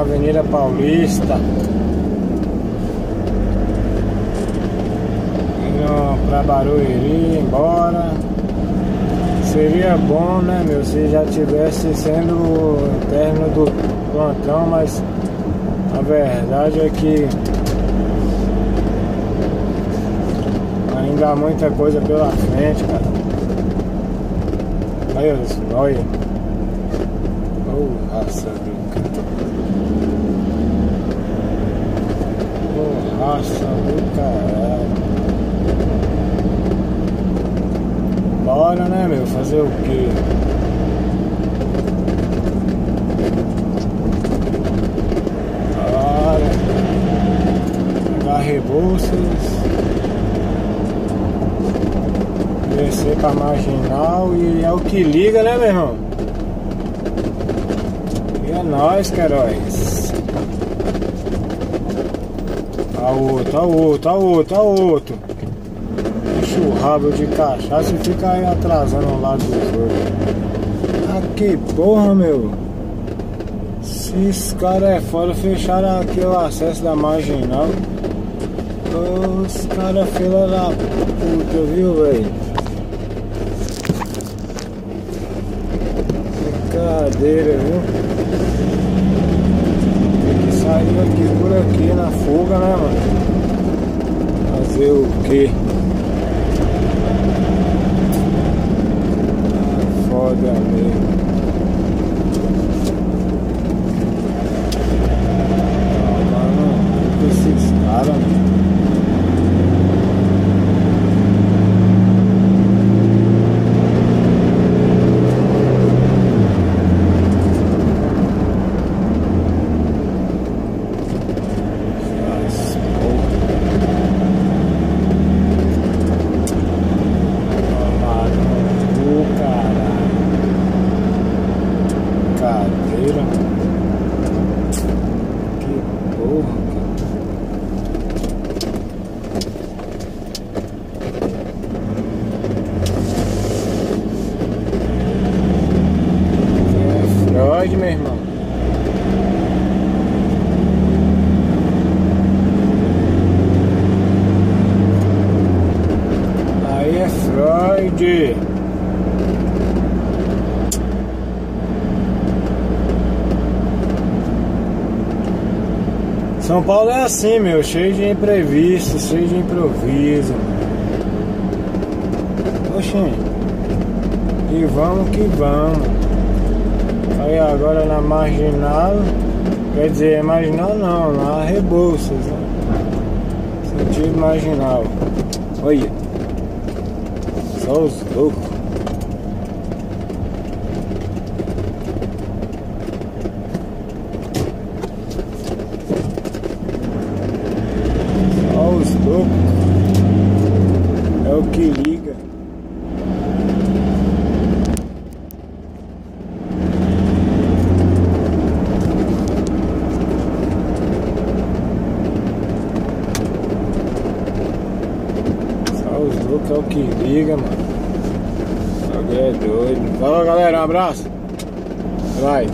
Avenida Paulista, indo pra Barueri, embora. Seria bom, né, meu, se já tivesse sendo o término do plantão, mas a verdade é que ainda há muita coisa pela frente, cara. Olha isso, olha. Oh, raça do cara. Oh, raça do caralho. Bora, né, meu? Fazer o quê? Bora. Pegar Rebouças. Descer pra Marginal e é o que liga, né, meu irmão? E é nóis, Queiroz. Tá outro, tá outro, tá outro, tá outro. Enche o rabo de cachaça e fica aí atrasando ao lado dos outros. Ah, que porra, meu. Esses caras é foda, fecharam aqui o acesso da Marginal. Os caras fila da puta, viu, velho? Brincadeira, viu? Tem que sair aqui por aqui na fuga, né, mano? Fazer o quê? Foda mesmo. Mano, com esses caras, mano. Meu irmão. Aí é Freud. São Paulo é assim, meu, cheio de imprevisto, cheio de improviso. Oxê. E vamos que vamos. Aí agora na Marginal, quer dizer, Marginal não, na Rebouças, né? Sentido Marginal. Olha, só os loucos. Só os loucos. É o que liga. É o que liga, mano. Alguém é doido. Fala, galera, um abraço. Vai.